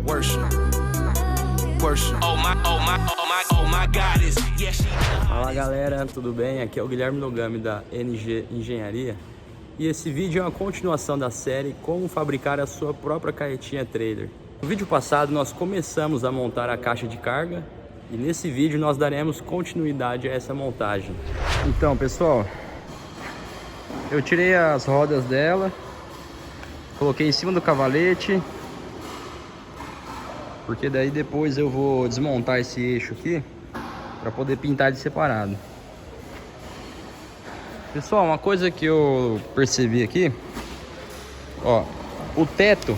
Worship. Worship. Oh my God is. Yeah, she. Fala galera, tudo bem? Aqui é o Guilherme Nogami da NG Engenharia. E esse vídeo é uma continuação da série Como fabricar a sua própria carretinha trailer. No vídeo passado nós começamos a montar a caixa de carga e nesse vídeo nós daremos continuidade a essa montagem. Então pessoal, eu tirei as rodas dela, coloquei em cima do cavalete, porque daí depois eu vou desmontar esse eixo aqui para poder pintar de separado. Pessoal, uma coisa que eu percebi aqui, ó, o teto,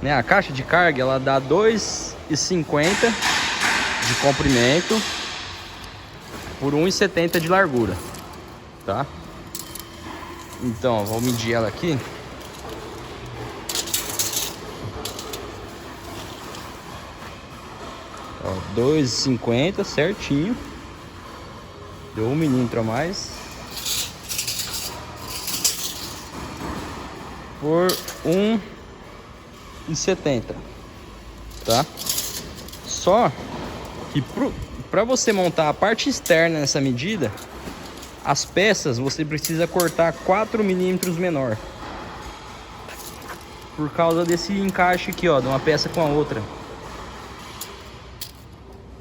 né, a caixa de carga, ela dá 2,50 de comprimento por 1,70 de largura, tá? Então, ó, vou medir ela aqui. Ó, 2,50 certinho. Deu 1 milímetro a mais. Por 1,70, tá? Só que para você montar a parte externa nessa medida, as peças você precisa cortar 4 milímetros menor, por causa desse encaixe aqui, ó, de uma peça com a outra.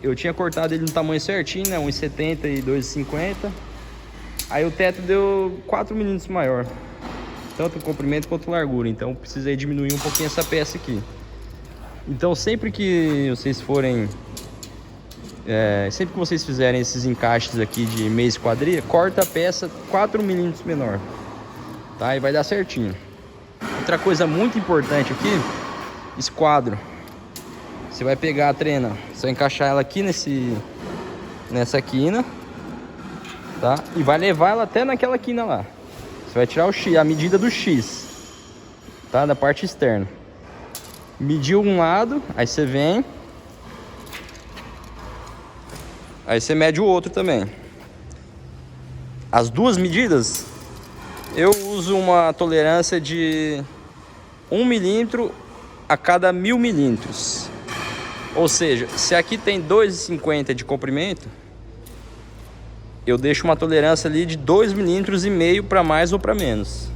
Eu tinha cortado ele no tamanho certinho, né, 1,70 e 2,50. Aí o teto deu 4 milímetros maior, tanto o comprimento quanto a largura. Então precisei diminuir um pouquinho essa peça aqui. Então sempre que vocês forem sempre que vocês fizerem esses encaixes aqui de meia esquadria, corta a peça 4 milímetros menor, tá? E vai dar certinho. Outra coisa muito importante aqui, esquadro. Você vai pegar a trena, você vai encaixar ela aqui nessa quina, tá? E vai levar ela até naquela quina lá. Você vai tirar o X, a medida do X, tá? Da parte externa. Mediu um lado, aí você vem, aí você mede o outro também. As duas medidas, eu uso uma tolerância de 1 milímetro a cada 1000 milímetros. Ou seja, se aqui tem 2,50 de comprimento, eu deixo uma tolerância ali de 2,5 milímetros para mais ou para menos,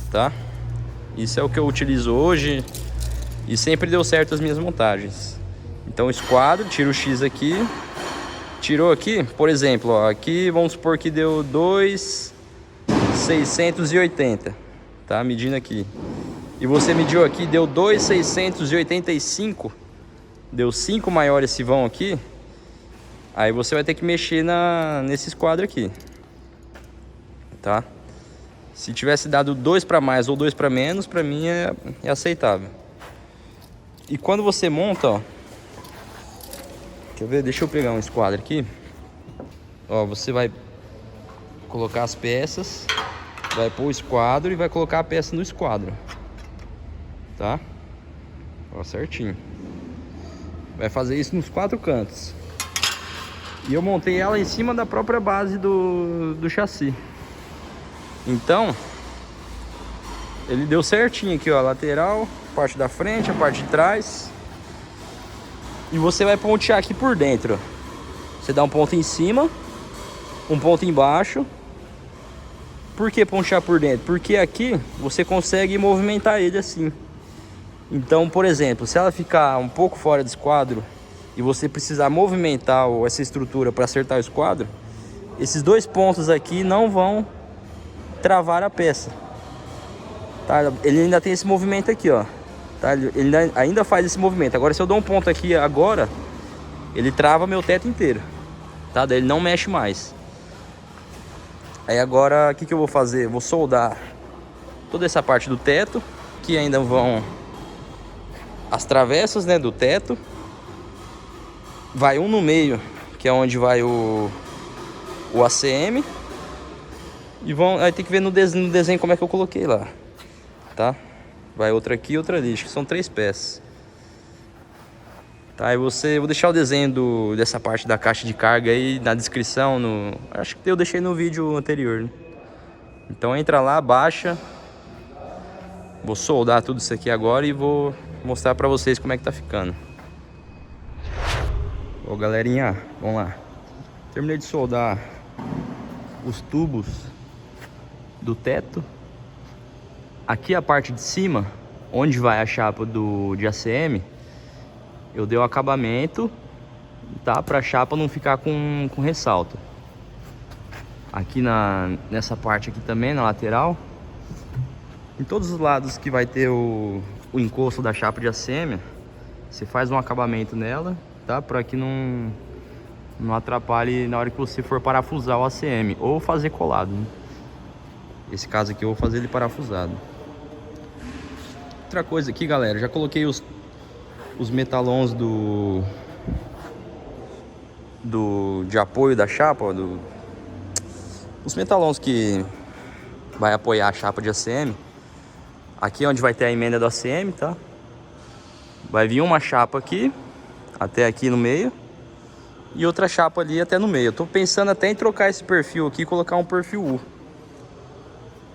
tá? Isso é o que eu utilizo hoje e sempre deu certo as minhas montagens. Então esquadro, tiro o X aqui, tirou aqui, por exemplo, ó, aqui vamos supor que deu 2,680, tá? Medindo aqui. E você mediu aqui, deu 2,685, deu 5 maior esse vão aqui. Aí você vai ter que mexer nesse esquadro aqui, tá? Se tivesse dado 2 para mais ou 2 para menos, para mim é aceitável. E quando você monta, ó, quer ver? Deixa eu pegar um esquadro aqui. Ó, você vai colocar as peças, vai pôr o esquadro e vai colocar a peça no esquadro, tá? Ó, certinho. Vai fazer isso nos 4 cantos. E eu montei ela em cima da própria base do chassi. Então, ele deu certinho aqui, ó, lateral, parte da frente, a parte de trás. E você vai pontear aqui por dentro, ó. Você dá um ponto em cima, um ponto embaixo. Por que pontear por dentro? Porque aqui você consegue movimentar ele assim. Então, por exemplo, se ela ficar um pouco fora do esquadro e você precisar movimentar essa estrutura para acertar o esquadro, esses 2 pontos aqui não vão travar a peça, tá? Ele ainda tem esse movimento aqui, ó, tá? Ele ainda faz esse movimento. Agora, se eu dou um ponto aqui agora, ele trava meu teto inteiro, tá? Daí ele não mexe mais. Aí agora, o que eu vou fazer? Eu vou soldar toda essa parte do teto, que ainda vão as travessas, né, do teto. Vai um no meio, que é onde vai o ACM. E aí tem que ver no desenho como é que eu coloquei lá, tá? Vai outra aqui e outra ali, acho que são 3 peças. Tá, e vou deixar o desenho dessa parte da caixa de carga aí na descrição, acho que eu deixei no vídeo anterior, né? Então entra lá, baixa. Vou soldar tudo isso aqui agora e vou mostrar pra vocês como é que tá ficando. Ó, galerinha, vamos lá. Terminei de soldar os tubos do teto. Aqui a parte de cima, onde vai a chapa de ACM, eu dei o acabamento, tá? Pra chapa não ficar com ressalto. Aqui nessa parte aqui também, na lateral. Em todos os lados que vai ter o encosto da chapa de ACM, você faz um acabamento nela, tá? Para que não atrapalhe na hora que você for parafusar o ACM ou fazer colado, né? Esse caso aqui eu vou fazer ele parafusado. Outra coisa aqui, galera, já coloquei os metalons de apoio da chapa, ó, os metalons que vai apoiar a chapa de ACM. Aqui onde vai ter a emenda do ACM, tá? Vai vir uma chapa aqui, até aqui no meio, e outra chapa ali até no meio. Eu tô pensando até em trocar esse perfil aqui e colocar um perfil U,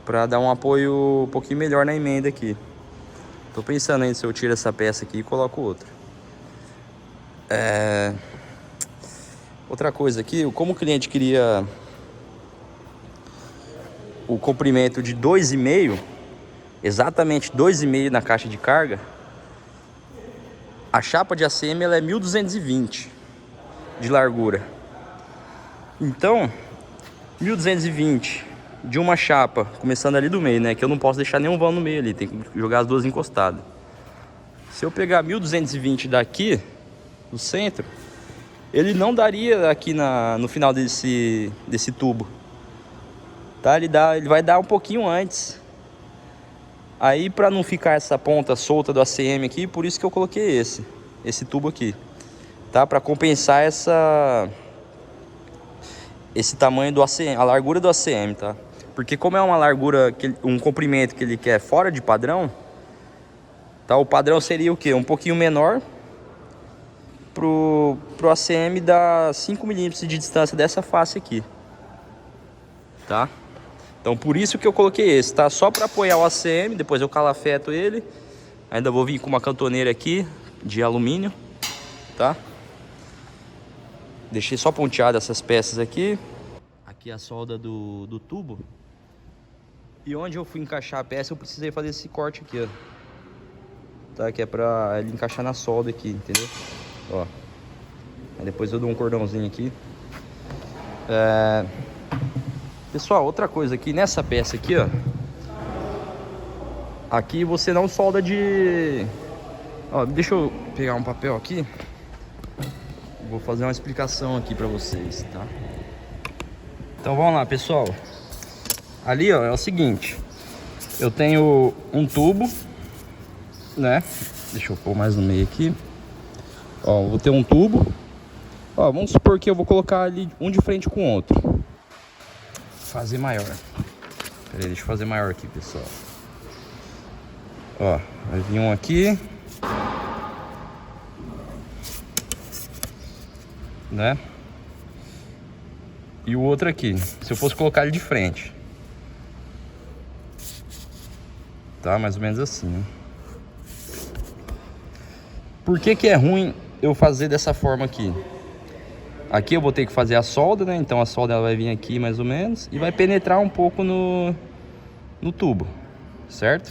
pra dar um apoio um pouquinho melhor na emenda aqui. Tô pensando ainda se eu tiro essa peça aqui e coloco outra. Outra coisa aqui, como o cliente queria o comprimento de 2,5, exatamente 2,5 na caixa de carga, a chapa de ACM ela é 1220 de largura. Então, 1220 de uma chapa, começando ali do meio, né? Que eu não posso deixar nenhum vão no meio ali, tem que jogar as duas encostadas. Se eu pegar 1220 daqui, do centro, ele não daria aqui no final desse tubo. Tá? Ele vai dar um pouquinho antes. Aí, para não ficar essa ponta solta do ACM aqui, por isso que eu coloquei esse tubo aqui, tá? Para compensar esse tamanho do ACM, a largura do ACM, tá? Porque como é uma largura, um comprimento que ele quer fora de padrão, tá? O padrão seria o quê? Um pouquinho menor pro ACM dar 5 milímetros de distância dessa face aqui, tá? Então por isso que eu coloquei esse, tá? Só para apoiar o ACM, depois eu calafeto ele. Ainda vou vir com uma cantoneira aqui de alumínio, tá? Deixei só ponteado essas peças aqui. Aqui a solda do tubo. E onde eu fui encaixar a peça eu precisei fazer esse corte aqui, ó. Tá? Que é pra ele encaixar na solda aqui, entendeu? Ó. Aí depois eu dou um cordãozinho aqui. Pessoal, outra coisa aqui, nessa peça aqui, ó. Aqui você não solda de... Ó, deixa eu pegar um papel aqui. Vou fazer uma explicação aqui pra vocês, tá? Então vamos lá, pessoal. Ali, ó, é o seguinte. Eu tenho um tubo, né? Deixa eu pôr mais no meio aqui. Ó, vou ter um tubo. Ó, vamos supor que eu vou colocar ali um de frente com o outro. Fazer maior. Pera aí, deixa eu fazer maior aqui, pessoal. Ó, vai vir um aqui, né? E o outro aqui. Se eu fosse colocar ele de frente, tá? Mais ou menos assim, né? Por que é ruim eu fazer dessa forma aqui? Aqui eu vou ter que fazer a solda, né? Então a solda ela vai vir aqui mais ou menos e vai penetrar um pouco no tubo, certo?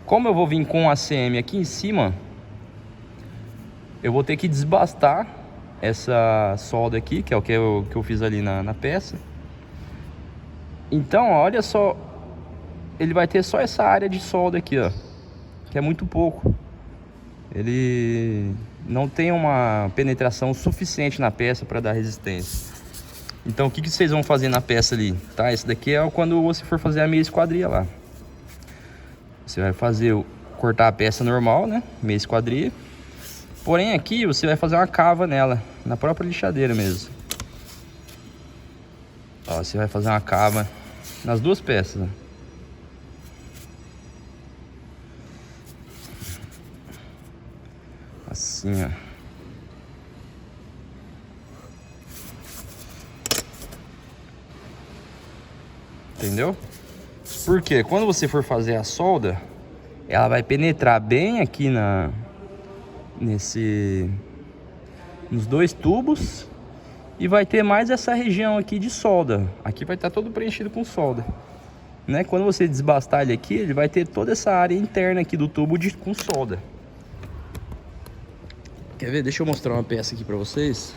Como eu vou vir com o ACM aqui em cima, eu vou ter que desbastar essa solda aqui, que é o que eu fiz ali na peça. Então, olha só, ele vai ter só essa área de solda aqui, ó, que é muito pouco. Ele não tem uma penetração suficiente na peça para dar resistência. Então o que vocês vão fazer na peça ali, tá? Esse daqui é quando você for fazer a meia esquadria lá. Você vai cortar a peça normal, né? Meia esquadria. Porém aqui você vai fazer uma cava nela, na própria lixadeira mesmo. Ó, você vai fazer uma cava nas duas peças, né? Assim, ó. Entendeu? Porque quando você for fazer a solda, ela vai penetrar bem aqui nos dois tubos e vai ter mais essa região aqui de solda. Aqui vai estar todo preenchido com solda, né? Quando você desbastar ele aqui, ele vai ter toda essa área interna aqui do tubo com solda. Quer ver? Deixa eu mostrar uma peça aqui pra vocês.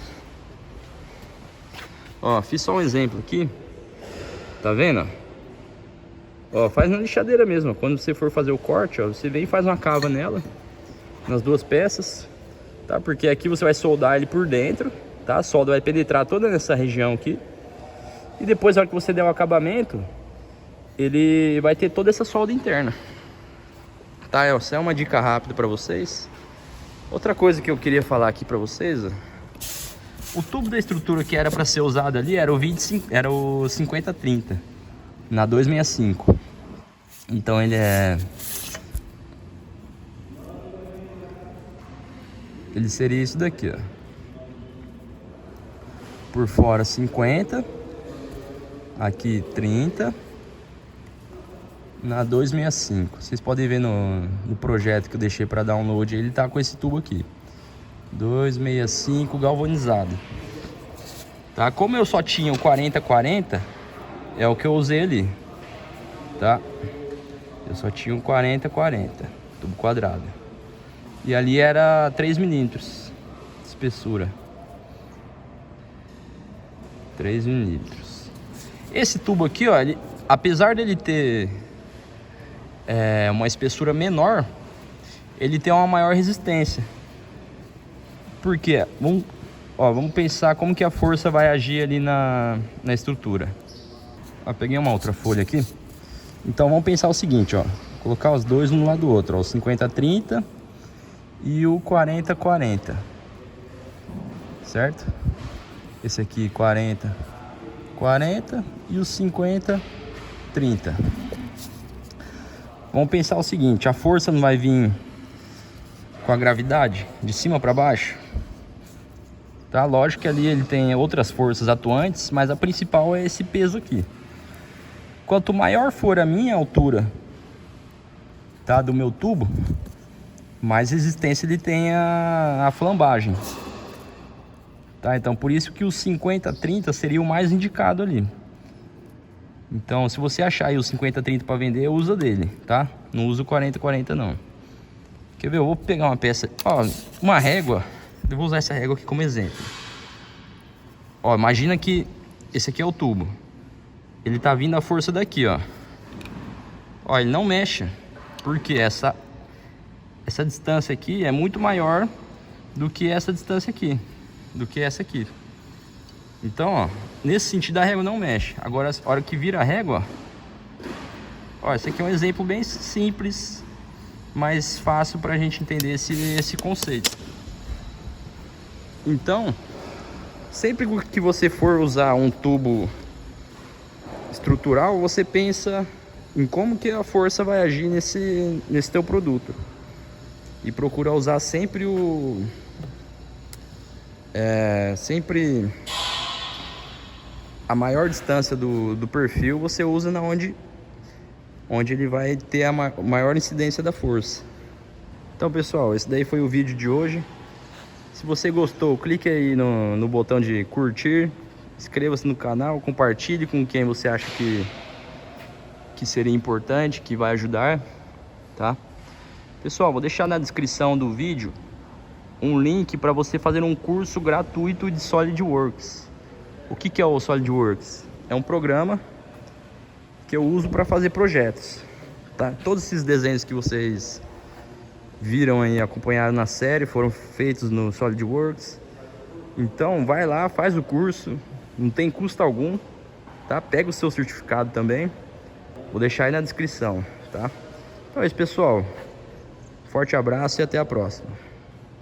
Ó, fiz só um exemplo aqui. Tá vendo? Ó, faz na lixadeira mesmo. Quando você for fazer o corte, ó, você vem e faz uma cava nela, nas duas peças, tá? Porque aqui você vai soldar ele por dentro, tá? A solda vai penetrar toda nessa região aqui. E depois, na hora que você der o acabamento, ele vai ter toda essa solda interna. Tá, essa é uma dica rápida pra vocês. Outra coisa que eu queria falar aqui pra vocês, ó. O tubo da estrutura que era pra ser usado ali era o 50-30 na 265. Então ele seria isso daqui, ó. Por fora 50, aqui 30 na 265. Vocês podem ver no projeto que eu deixei para download, ele tá com esse tubo aqui 265 galvanizado, tá? Como eu só tinha o 40-40, é o que eu usei ali, tá? Eu só tinha o 40-40 tubo quadrado, e ali era 3 milímetros de espessura, 3 milímetros. Esse tubo aqui, ó, apesar dele ter uma espessura menor, ele tem uma maior resistência. Por quê? Vamos pensar como que a força vai agir ali na estrutura. Ó, peguei uma outra folha aqui. Então vamos pensar o seguinte, ó. Colocar os dois um lado do outro, ó, o 50-30 e o 40-40. Certo? Esse aqui 40-40 e o 50-30. Vamos pensar o seguinte, a força não vai vir com a gravidade de cima para baixo, tá? Lógico que ali ele tem outras forças atuantes, mas a principal é esse peso aqui. Quanto maior for a minha altura, tá, do meu tubo, mais resistência ele tem a flambagem, tá? Então por isso que o 50-30 seria o mais indicado ali. Então, se você achar aí o 50-30 para vender, usa dele, tá? Não usa o 40-40 não. Quer ver? Eu vou pegar uma peça, ó, uma régua. Eu vou usar essa régua aqui como exemplo. Ó, imagina que esse aqui é o tubo. Ele tá vindo a força daqui, ó. Ó, ele não mexe, porque essa distância aqui é muito maior do que essa distância aqui, do que essa aqui. Então, ó, nesse sentido a régua não mexe. Agora, a hora que vira a régua, ó, esse aqui é um exemplo bem simples, mais fácil pra gente entender esse conceito. Então, sempre que você for usar um tubo estrutural, você pensa em como que a força vai agir nesse teu produto. E procura usar sempre sempre a maior distância do perfil, você usa onde ele vai ter a maior incidência da força. Então, pessoal, esse daí foi o vídeo de hoje. Se você gostou, clique aí no botão de curtir, inscreva-se no canal, compartilhe com quem você acha que seria importante, que vai ajudar, tá? Pessoal, vou deixar na descrição do vídeo um link para você fazer um curso gratuito de SolidWorks. O que é o SolidWorks? É um programa que eu uso para fazer projetos, tá? Todos esses desenhos que vocês viram aí, acompanharam na série, foram feitos no SolidWorks. Então vai lá, faz o curso, não tem custo algum, tá? Pega o seu certificado também, vou deixar aí na descrição, tá? Então é isso, pessoal. Forte abraço e até a próxima.